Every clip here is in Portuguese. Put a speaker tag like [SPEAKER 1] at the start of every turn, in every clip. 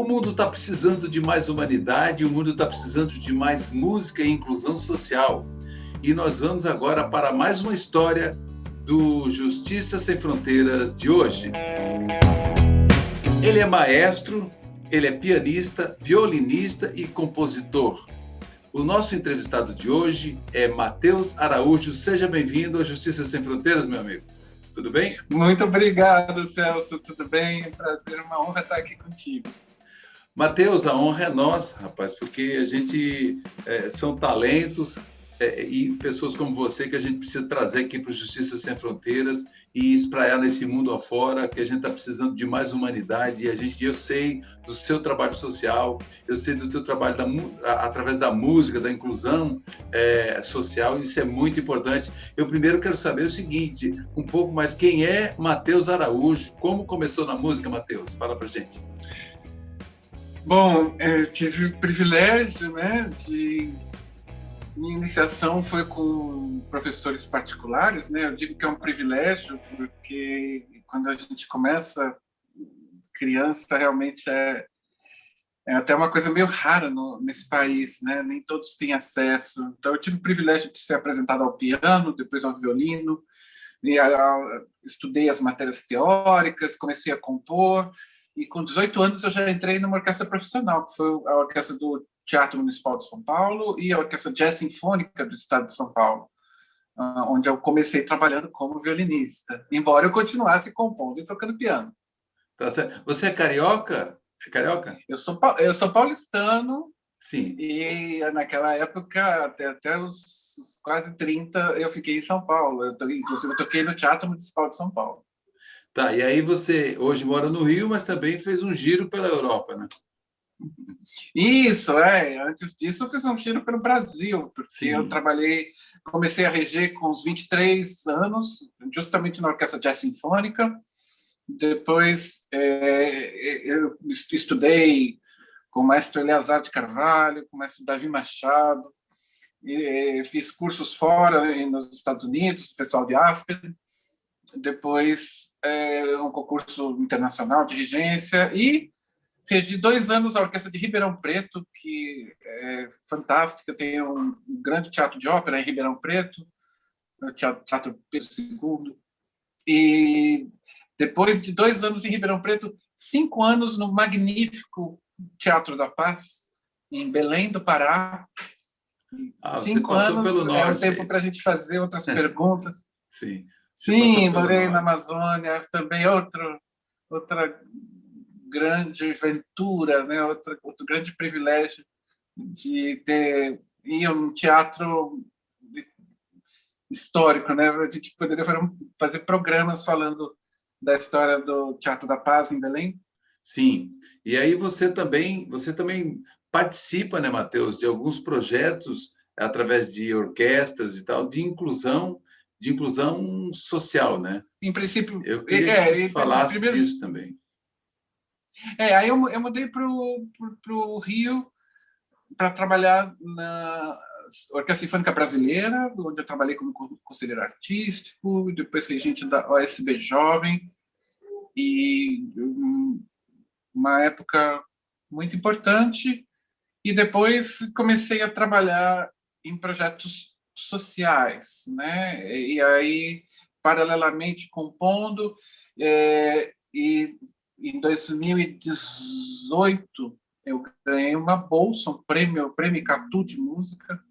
[SPEAKER 1] mundo está precisando de mais humanidade, o mundo está precisando de mais música e inclusão social. E nós vamos agora para mais uma história do Justiça Sem Fronteiras de hoje. Ele é maestro, ele é pianista, violinista e compositor. O nosso entrevistado de hoje é Matheus Araújo. Seja bem-vindo à Justiça Sem Fronteiras, meu amigo. Tudo bem?
[SPEAKER 2] Muito obrigado, Celso. Tudo bem? É um prazer, uma honra estar aqui contigo.
[SPEAKER 1] Matheus, a honra é nossa, rapaz, porque a gente são talentos e pessoas como você que a gente precisa trazer aqui para o Justiça Sem Fronteiras e espraiar nesse mundo afora, que a gente está precisando de mais humanidade. E eu sei do seu trabalho social, eu sei do teu trabalho através da música, da inclusão social, e isso é muito importante. Eu primeiro quero saber o seguinte, um pouco mais, quem é Matheus Araújo? Como começou na música, Matheus? Fala pra gente.
[SPEAKER 2] Bom, eu tive o privilégio, minha iniciação foi com professores particulares, Eu digo que é um privilégio porque quando a gente começa criança, realmente é até uma coisa meio rara nesse país, Nem todos têm acesso. Então, eu tive o privilégio de ser apresentado ao piano, depois ao violino, estudei as matérias teóricas, comecei a compor. E com 18 anos eu já entrei numa orquestra profissional, que foi a Orquestra do Teatro Municipal de São Paulo e a Orquestra Jazz Sinfônica do Estado de São Paulo, onde eu comecei trabalhando como violinista, embora eu continuasse compondo e tocando piano.
[SPEAKER 1] Tá certo. Você é carioca? É carioca?
[SPEAKER 2] Eu sou paulistano.
[SPEAKER 1] Sim.
[SPEAKER 2] E naquela época, até os quase 30, eu fiquei em São Paulo. Inclusive, eu toquei no Teatro Municipal de São Paulo.
[SPEAKER 1] Tá, e aí você hoje mora no Rio, mas também fez um giro pela Europa, né?
[SPEAKER 2] Isso, Antes disso, eu fiz um giro pelo Brasil, porque Sim. Eu comecei a reger com uns 23 anos, justamente na Orquestra Jazz Sinfônica. Depois, eu estudei com o maestro Eleazar de Carvalho, com o maestro Davi Machado, e fiz cursos fora, nos Estados Unidos, no Festival de Aspen. Depois, um concurso internacional de regência e regi 2 anos a Orquestra de Ribeirão Preto, que é fantástica, tem um grande teatro de ópera em Ribeirão Preto, o Teatro Pedro II. E depois de 2 anos em Ribeirão Preto, 5 anos no magnífico Teatro da Paz, em Belém do Pará. 5 anos pelo norte, é um tempo para a gente fazer outras perguntas.
[SPEAKER 1] Sim.
[SPEAKER 2] Sim, morei na Amazônia, também outra grande aventura, outro grande privilégio de ir a um teatro histórico, A gente poderia fazer programas falando da história do Teatro da Paz em Belém.
[SPEAKER 1] Sim, e aí você também participa, Matheus, de alguns projetos através de orquestras e tal, de inclusão social,
[SPEAKER 2] Em princípio,
[SPEAKER 1] eu queria que tu falasse disso também.
[SPEAKER 2] Aí eu mudei para o Rio para trabalhar na Orquestra Sinfônica Brasileira, onde eu trabalhei como conselheiro artístico, depois regente da OSB Jovem, e uma época muito importante. E depois comecei a trabalhar em projetos sociais, E aí, paralelamente, compondo, e em 2018 eu ganhei uma bolsa, um prêmio Catu de música,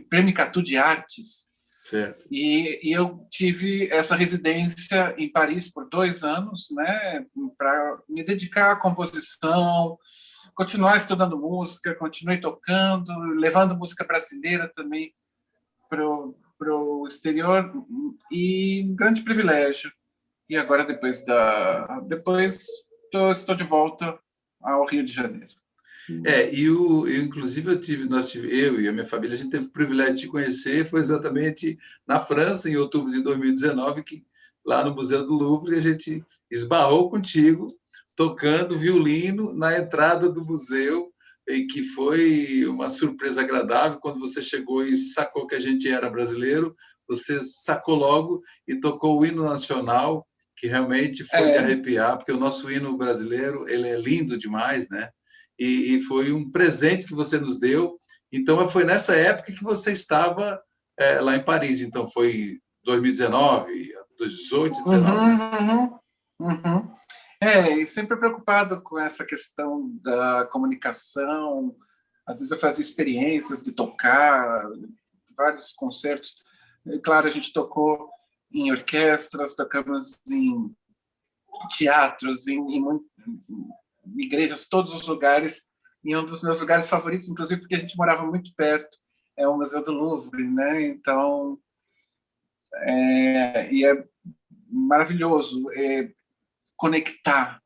[SPEAKER 2] prêmio Catu de artes.
[SPEAKER 1] Certo.
[SPEAKER 2] E eu tive essa residência em Paris por 2 anos, para me dedicar à composição, continuar estudando música, continuei tocando, levando música brasileira também para o exterior, e um grande privilégio. E agora, depois estou de volta ao Rio de Janeiro.
[SPEAKER 1] Inclusive, eu e a minha família, a gente teve o privilégio de te conhecer, foi exatamente na França, em outubro de 2019, que lá no Museu do Louvre, a gente esbarrou contigo, tocando violino na entrada do museu, e que foi uma surpresa agradável. Quando você chegou e sacou que a gente era brasileiro, você sacou logo e tocou o hino nacional, que realmente foi de arrepiar, porque o nosso hino brasileiro ele é lindo demais, e foi um presente que você nos deu. Então, foi nessa época que você estava lá em Paris. Então, foi 2019, 2018, 2019, né?
[SPEAKER 2] Uhum, uhum. E sempre preocupado com essa questão da comunicação. Às vezes eu fazia experiências de tocar, vários concertos. E, claro, a gente tocou em orquestras, tocamos em teatros, em igrejas, todos os lugares. E um dos meus lugares favoritos, inclusive porque a gente morava muito perto, é o Museu do Louvre, né? Então, e é maravilhoso conectar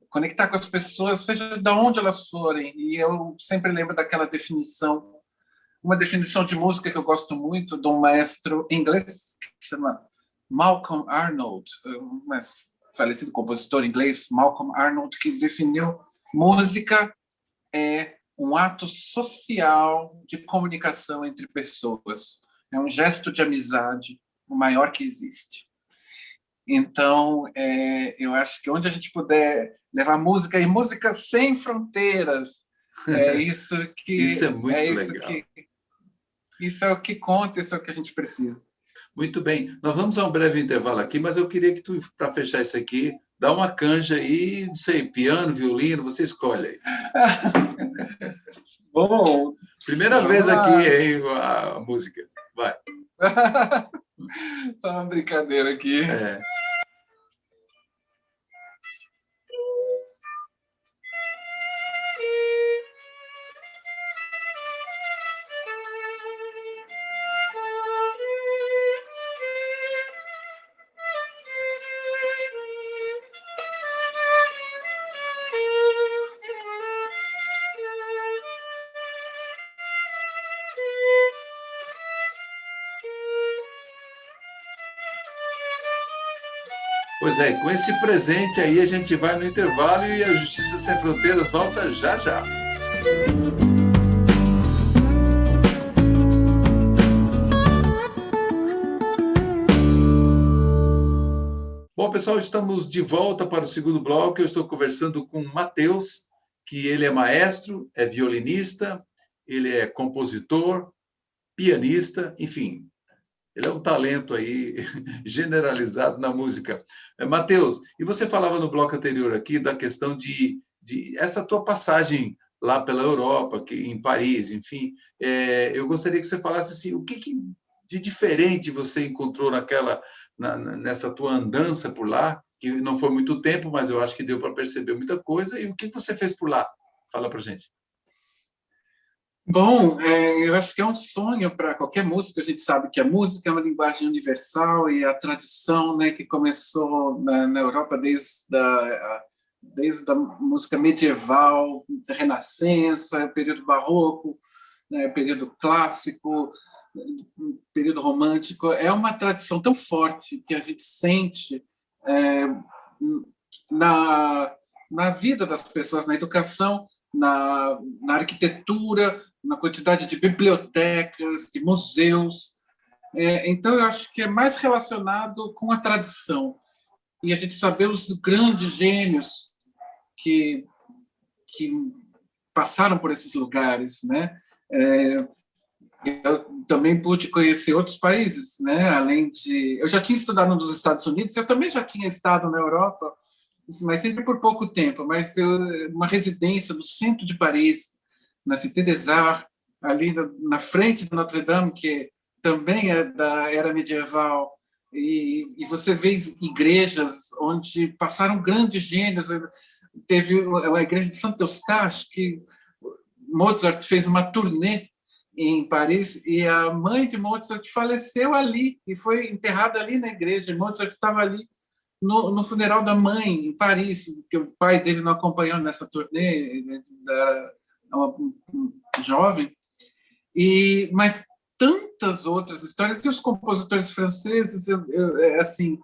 [SPEAKER 2] com as pessoas, seja de onde elas forem. E eu sempre lembro daquela definição, uma definição de música que eu gosto muito, de um maestro inglês que se chama Malcolm Arnold, um falecido compositor inglês, Malcolm Arnold, que definiu música é um ato social de comunicação entre pessoas. É um gesto de amizade, o maior que existe. Então, eu acho que onde a gente puder levar música, e música sem fronteiras, é isso que...
[SPEAKER 1] Isso é muito legal.
[SPEAKER 2] Isso é o que conta, isso é o que a gente precisa.
[SPEAKER 1] Muito bem. Nós vamos a um breve intervalo aqui, mas eu queria que tu, para fechar isso aqui, dá uma canja aí, não sei, piano, violino, você escolhe aí.
[SPEAKER 2] Bom,
[SPEAKER 1] primeira vez aqui aí a música. Vai.
[SPEAKER 2] Só uma brincadeira aqui.
[SPEAKER 1] Pois é, com esse presente aí a gente vai no intervalo e a Justiça Sem Fronteiras volta já já. Bom, pessoal, estamos de volta para o segundo bloco. Eu estou conversando com o Matheus, que ele é maestro, é violinista, ele é compositor, pianista, enfim, ele é um talento aí generalizado na música. Matheus, e você falava no bloco anterior aqui da questão de essa tua passagem lá pela Europa, em Paris, enfim, eu gostaria que você falasse assim, o que de diferente você encontrou nessa tua andança por lá, que não foi muito tempo, mas eu acho que deu para perceber muita coisa, e o que você fez por lá? Fala para gente.
[SPEAKER 2] Bom, eu acho que é um sonho para qualquer músico. A gente sabe que a música é uma linguagem universal e a tradição, né, que começou na Europa desde a música medieval, da Renascença, período barroco, né, período clássico, período romântico. É uma tradição tão forte que a gente sente na vida das pessoas, na educação, na arquitetura, na quantidade de bibliotecas, de museus. Então, eu acho que é mais relacionado com a tradição. E a gente saber os grandes gênios que passaram por esses lugares, né? Eu também pude conhecer outros países, né? Além de... Eu já tinha estudado nos Estados Unidos, eu também já tinha estado na Europa, mas sempre por pouco tempo. Mas uma residência no centro de Paris, na Cité des Arts, ali na frente de Notre-Dame, que também é da era medieval, e você vê igrejas onde passaram grandes gênios. Teve uma igreja de Saint-Eustache que Mozart fez uma turnê em Paris e a mãe de Mozart faleceu ali e foi enterrada ali na igreja. Mozart estava ali no funeral da mãe em Paris, que o pai dele não acompanhou nessa turnê, jovem. Mas tantas outras histórias, e os compositores franceses, assim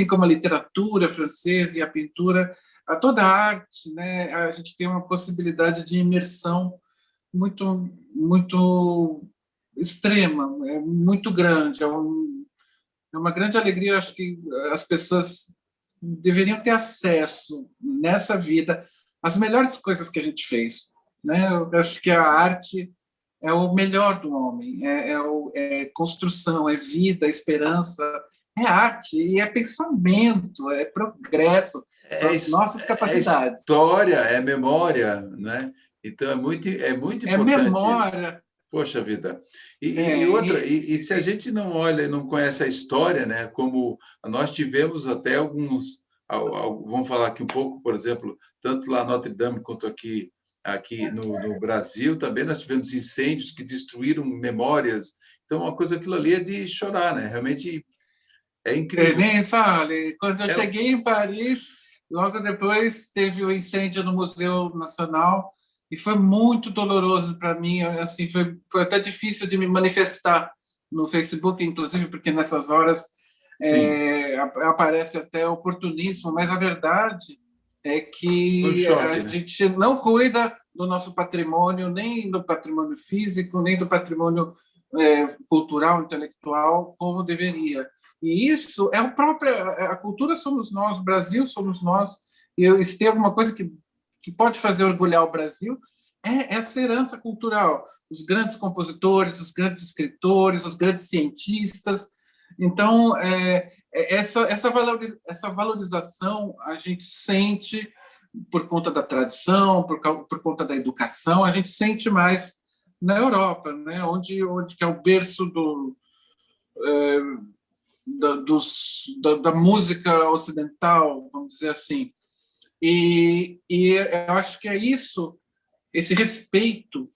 [SPEAKER 2] como a literatura francesa e a pintura, toda a arte, né, a gente tem uma possibilidade de imersão muito, muito extrema, muito grande. É uma grande alegria. Eu acho que as pessoas deveriam ter acesso nessa vida às melhores coisas que a gente fez. né? Eu acho que a arte é o melhor do homem, é construção, é vida, é esperança, é arte, e é pensamento, é progresso, são
[SPEAKER 1] É,
[SPEAKER 2] as nossas
[SPEAKER 1] é
[SPEAKER 2] capacidades.
[SPEAKER 1] história, é memória, né? Então é muito
[SPEAKER 2] É
[SPEAKER 1] importante isso.
[SPEAKER 2] memória,
[SPEAKER 1] Poxa vida. E
[SPEAKER 2] é,
[SPEAKER 1] outra,
[SPEAKER 2] e,
[SPEAKER 1] e se a gente não olha e não conhece a história, né? Como nós tivemos até alguns, vamos falar aqui um pouco, por exemplo, tanto lá em Notre Dame quanto aqui no Brasil, também nós tivemos incêndios que destruíram memórias. Então, uma coisa, aquilo ali é de chorar, né? Realmente é incrível.
[SPEAKER 2] nem fale, quando eu
[SPEAKER 1] É,
[SPEAKER 2] cheguei em Paris, logo depois teve o incêndio no Museu Nacional, e foi muito doloroso para mim, assim, foi até difícil de me manifestar no Facebook, inclusive, porque nessas horas
[SPEAKER 1] sim,
[SPEAKER 2] aparece até oportunismo, mas a verdade é
[SPEAKER 1] foi um
[SPEAKER 2] que
[SPEAKER 1] choque,
[SPEAKER 2] a
[SPEAKER 1] né?
[SPEAKER 2] gente não cuida do nosso patrimônio, nem do patrimônio físico, nem do patrimônio cultural, intelectual, como deveria. E isso é o próprio, a cultura somos nós, o Brasil somos nós. E se tem alguma coisa que pode fazer orgulhar o Brasil, é essa herança cultural. Os grandes compositores, os grandes escritores, os grandes cientistas. Então, essa valorização a gente sente por conta da tradição, por conta da educação, a gente sente mais na Europa, né? onde que é o berço da música ocidental, vamos dizer assim. E eu acho que é isso, esse respeito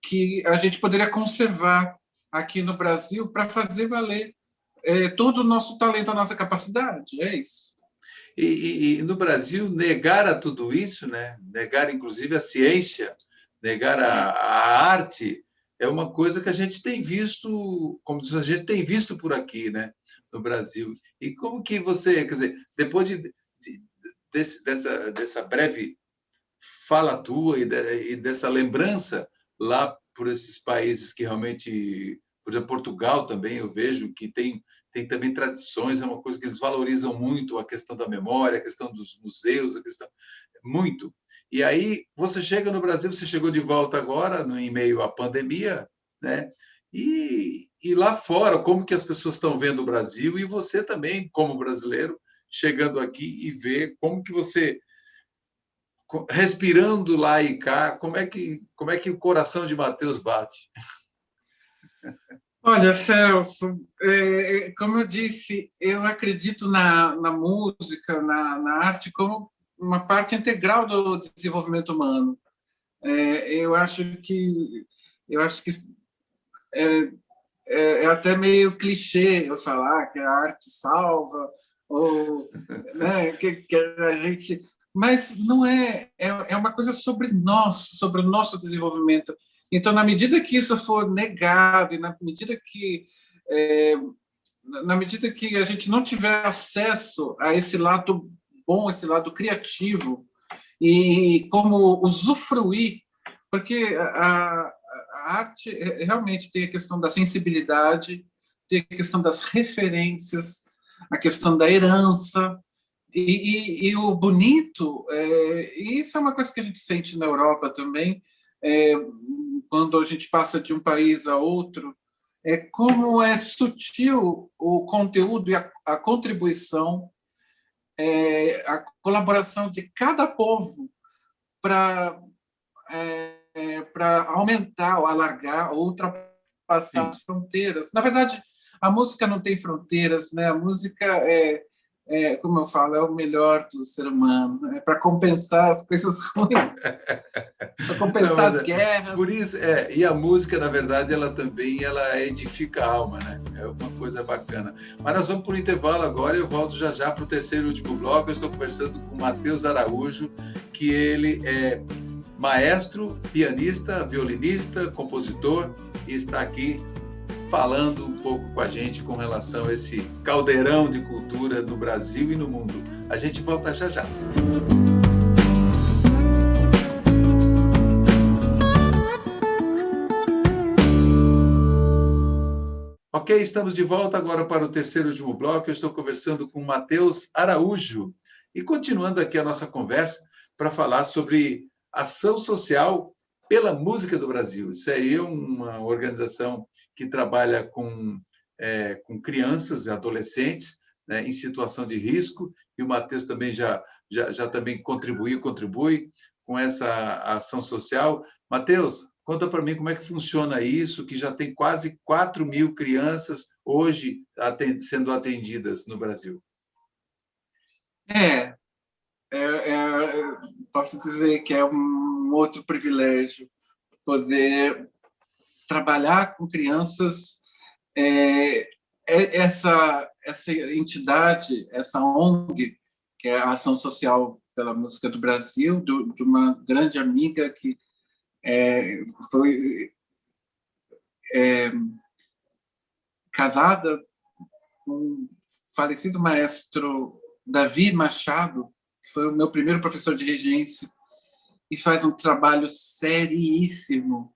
[SPEAKER 2] que a gente poderia conservar aqui no Brasil para fazer valer todo o nosso talento, a nossa capacidade. É isso.
[SPEAKER 1] E no Brasil, negar a tudo isso, né? Negar inclusive a ciência, negar a arte, é uma coisa que a gente tem visto, como diz, a gente tem visto por aqui, né? No Brasil. E como que você, quer dizer, depois dessa breve fala tua e dessa lembrança lá por esses países que realmente, por exemplo, Portugal também, eu vejo que tem também tradições, é uma coisa que eles valorizam muito, a questão da memória, a questão dos museus, a questão muito. E aí você chega no Brasil, você chegou de volta agora, em meio à pandemia, né? E lá fora, como que as pessoas estão vendo o Brasil e você também, como brasileiro, chegando aqui e ver como que você respirando lá e cá, como é que o coração de Mateus bate?
[SPEAKER 2] Olha, Celso, como eu disse, eu acredito na música, na arte, como uma parte integral do desenvolvimento humano. Eu acho que é, é até meio clichê eu falar que a arte salva, ou né, que a gente. Mas não é uma coisa sobre nós, sobre o nosso desenvolvimento. Então, na medida que isso for negado, e é, na medida que a gente não tiver acesso a esse lado bom, esse lado criativo, e como usufruir, porque a arte realmente tem a questão da sensibilidade, tem a questão das referências, a questão da herança, e o bonito, e isso é uma coisa que a gente sente na Europa também, é, quando a gente passa de um país a outro, é como é sutil o conteúdo e a contribuição, a colaboração de cada povo para para aumentar, ou alargar, ou ultrapassar
[SPEAKER 1] Sim.
[SPEAKER 2] as fronteiras. Na verdade, a música não tem fronteiras, né? A música como eu falo, é o melhor do ser humano, para compensar as coisas ruins, para
[SPEAKER 1] Não,
[SPEAKER 2] compensar
[SPEAKER 1] mas
[SPEAKER 2] as guerras.
[SPEAKER 1] por isso, e a música, na verdade, ela também ela edifica a alma, né? É uma coisa bacana. Mas nós vamos por um intervalo agora, eu volto já já para o terceiro e último bloco. Eu estou conversando com o Mateus Araújo, que ele é maestro, pianista, violinista, compositor, e está aqui falando um pouco com a gente com relação a esse caldeirão de cultura no Brasil e no mundo. A gente volta já já. Ok, estamos de volta agora para o terceiro e último bloco. Eu estou conversando com o Mateus Araújo e continuando aqui a nossa conversa para falar sobre ação social pela música do Brasil. Isso aí é uma organização que trabalha com crianças e adolescentes, né, em situação de risco, e o Matheus também já também contribui com essa ação social. Matheus, conta para mim como é que funciona isso, que já tem quase 4.000 crianças hoje sendo atendidas no Brasil.
[SPEAKER 2] Posso dizer que é um outro privilégio poder trabalhar com crianças. Essa entidade, essa ONG, que é a Ação Social pela Música do Brasil, de uma grande amiga que foi casada com o falecido maestro Davi Machado, que foi o meu primeiro professor de regência, e faz um trabalho seríssimo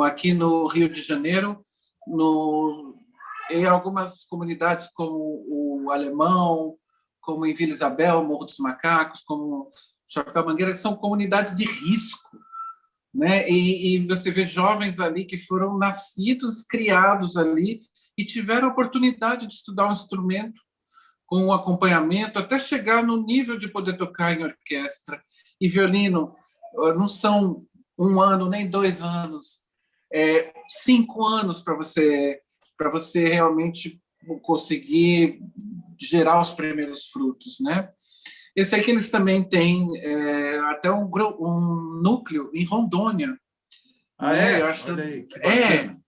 [SPEAKER 2] aqui no Rio de Janeiro, em algumas comunidades como o Alemão, como em Vila Isabel, Morro dos Macacos, como Chapéu Mangueira, são comunidades de risco, né? E você vê jovens ali que foram nascidos, criados ali e tiveram a oportunidade de estudar um instrumento com um acompanhamento até chegar no nível de poder tocar em orquestra. E violino não são 1 ano, nem 2 anos, 5 anos para você realmente conseguir gerar os primeiros frutos, né? Eu sei que eles também têm até um núcleo em Rondônia. Né? Eu acho,
[SPEAKER 1] olha aí, que bacana.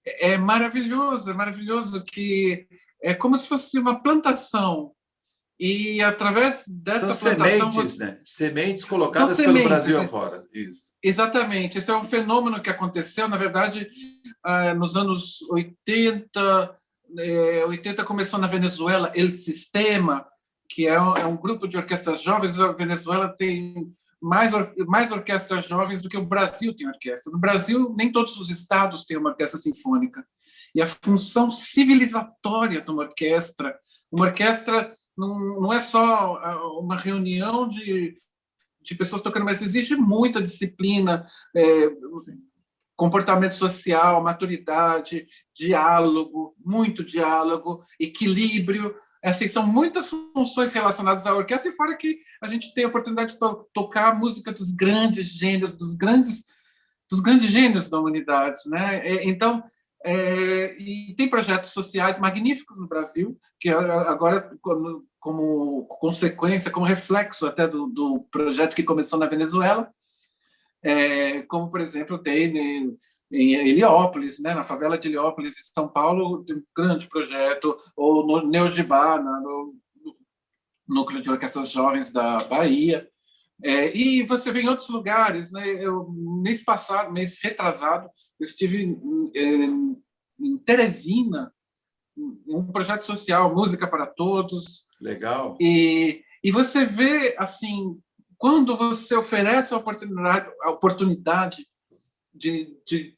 [SPEAKER 2] É maravilhoso que é como se fosse uma plantação. E através dessa plantação...
[SPEAKER 1] Sementes, né? Sementes colocadas pelo Brasil afora. Isso.
[SPEAKER 2] Exatamente. Esse é um fenômeno que aconteceu, na verdade, nos anos 80. 80 começou na Venezuela, El Sistema, que é um grupo de orquestras jovens. A Venezuela tem mais orquestras jovens do que o Brasil tem orquestra. No Brasil, nem todos os estados têm uma orquestra sinfônica. E a função civilizatória de uma orquestra não é só uma reunião de pessoas tocando, mas exige muita disciplina, comportamento social, maturidade, muito diálogo, equilíbrio. Assim, são muitas funções relacionadas à orquestra, e fora que a gente tem a oportunidade de tocar a música dos grandes gênios, dos grandes gênios da humanidade, né? Então, e tem projetos sociais magníficos no Brasil, que agora, como consequência, como reflexo até do projeto que começou na Venezuela, como, por exemplo, tem em Heliópolis, né, na favela de Heliópolis, em São Paulo, tem um grande projeto, ou no Neogibá, no Núcleo de Orquestras Jovens da Bahia. E você vê em outros lugares, né? Mês retrasado, eu estive em Teresina, um projeto social, Música para Todos.
[SPEAKER 1] Legal.
[SPEAKER 2] E você vê, assim, quando você oferece a oportunidade de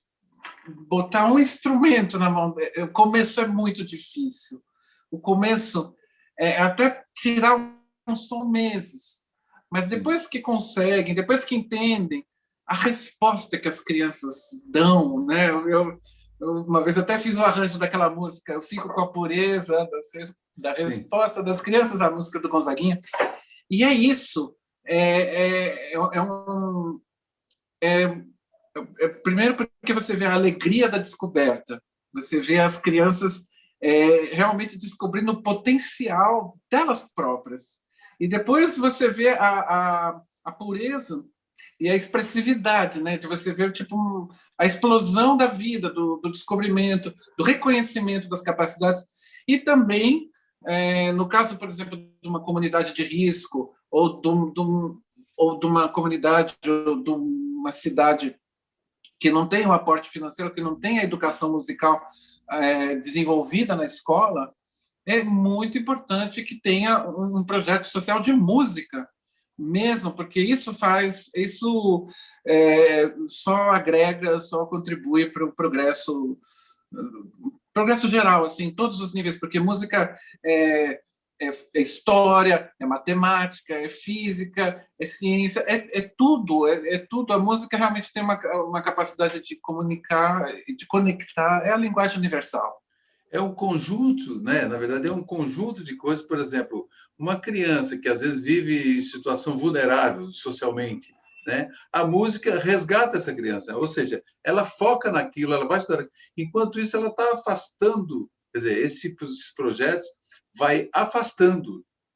[SPEAKER 2] botar um instrumento na mão, o começo é muito difícil. O começo até tirar um som meses. Mas depois que conseguem, depois que entendem a resposta que as crianças dão, né? Eu uma vez até fiz o arranjo daquela música, Eu Fico com a Pureza, da resposta das crianças à música do Gonzaguinha. E é isso. Primeiro porque você vê a alegria da descoberta, você vê as crianças realmente descobrindo o potencial delas próprias. E depois você vê a pureza e a expressividade, né? De você ver tipo a explosão da vida, do descobrimento, do reconhecimento das capacidades. E também, no caso, por exemplo, de uma comunidade de risco, ou de uma comunidade, ou de uma cidade que não tem o aporte financeiro, que não tem a educação musical desenvolvida na escola, é muito importante que tenha um projeto social de música mesmo, porque isso só agrega, só contribui para o progresso geral, assim, em todos os níveis, porque música é história, é matemática, é física, é ciência, é tudo, é tudo. A música realmente tem uma capacidade de comunicar, de conectar, é a linguagem universal.
[SPEAKER 1] É um conjunto, né? Na verdade, é um conjunto de coisas. Por exemplo, uma criança que às vezes vive em situação vulnerável socialmente, né? A música resgata essa criança, ou seja, ela foca naquilo, ela vai estudar. Enquanto isso, ela está afastando, quer dizer, esses projetos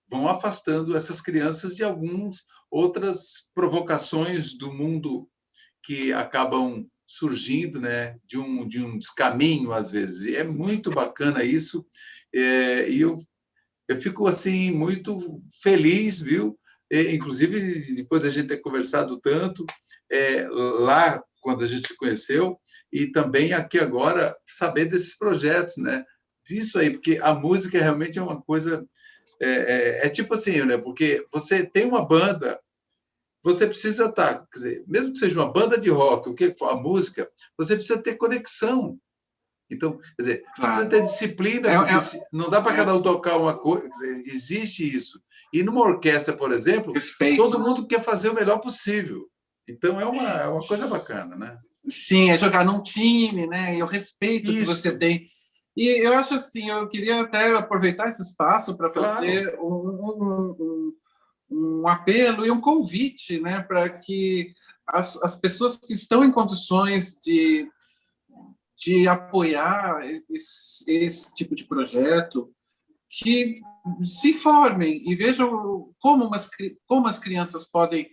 [SPEAKER 1] vão afastando essas crianças de algumas outras provocações do mundo que acabam surgindo, né, de um descaminho às vezes. E é muito bacana isso, e eu fico assim muito feliz, viu? Inclusive depois da gente ter conversado tanto lá quando a gente se conheceu e também aqui agora saber desses projetos, né? Disso aí, porque a música realmente é uma coisa tipo assim, né? Porque você tem uma banda, você precisa estar, quer dizer, mesmo que seja uma banda de rock, o que for a música, você precisa ter conexão. Então, quer dizer, precisa
[SPEAKER 2] Claro.
[SPEAKER 1] ter disciplina, porque não dá para cada um tocar uma coisa, quer dizer, existe isso. E numa orquestra, por exemplo,
[SPEAKER 2] Respeito.
[SPEAKER 1] todo mundo quer fazer o melhor possível. Então, é uma coisa bacana, né?
[SPEAKER 2] Sim, é jogar num time, né? E o respeito que você tem. E eu acho assim, eu queria até aproveitar esse espaço para fazer um apelo e um convite, né, para que as pessoas que estão em condições de apoiar esse tipo de projeto, que se informem e vejam como as crianças podem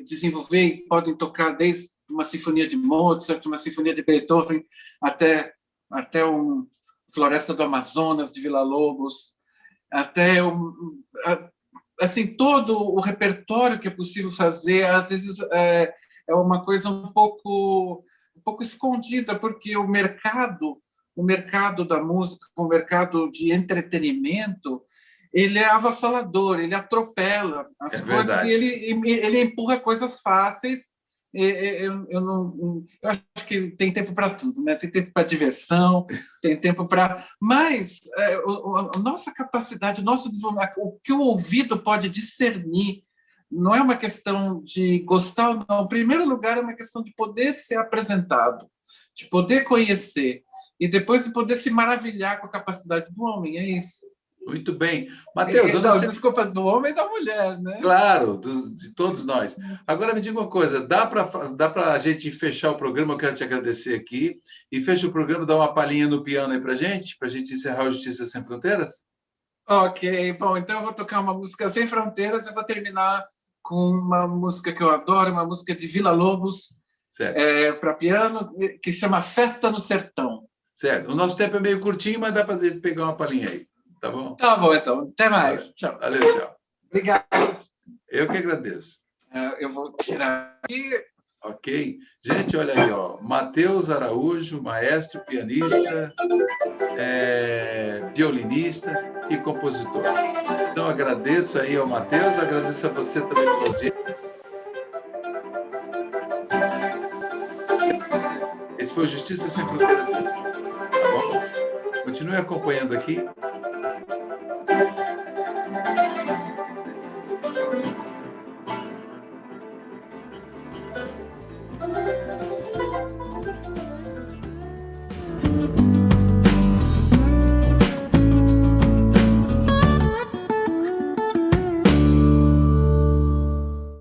[SPEAKER 2] desenvolver e podem tocar desde uma sinfonia de Mozart, uma sinfonia de Beethoven, até um Floresta do Amazonas, de Villa-Lobos, até assim, todo o repertório que é possível fazer, às vezes é uma coisa um pouco escondida, porque o mercado da música, o mercado de entretenimento, ele é avassalador, ele atropela as coisas e ele empurra coisas fáceis. Eu acho que tem tempo para tudo, né? Tem tempo para diversão, tem tempo para. Mas a nossa capacidade, o nosso desenvolvimento, o que o ouvido pode discernir, não é uma questão de gostar ou não. Em primeiro lugar, é uma questão de poder ser apresentado, de poder conhecer e depois de poder se maravilhar com a capacidade do homem. É isso.
[SPEAKER 1] Muito bem. Matheus, eu não sei...
[SPEAKER 2] Desculpa, do homem e da mulher, né?
[SPEAKER 1] Claro, de todos nós. Agora me diga uma coisa, dá para a gente fechar o programa? Eu quero te agradecer aqui. E fecha o programa, dá uma palhinha no piano aí para a gente encerrar o Justiça Sem Fronteiras?
[SPEAKER 2] Ok, bom, então eu vou tocar uma música Sem Fronteiras e vou terminar com uma música que eu adoro, uma música de Villa-Lobos, para piano, que chama Festa no Sertão.
[SPEAKER 1] Certo. O nosso tempo é meio curtinho, mas dá para pegar uma palhinha aí. Tá bom?
[SPEAKER 2] Tá bom, então. Até mais. Tchau.
[SPEAKER 1] Valeu, tchau.
[SPEAKER 2] Obrigado.
[SPEAKER 1] Eu que agradeço.
[SPEAKER 2] Eu vou tirar aqui.
[SPEAKER 1] Ok. Gente, olha aí, ó. Matheus Araújo, maestro, pianista, violinista e compositor. Então, agradeço aí ao Matheus, agradeço a você também pela audiência. Esse foi o Justiça Sem Fronteiras. Tá bom? Continue acompanhando aqui.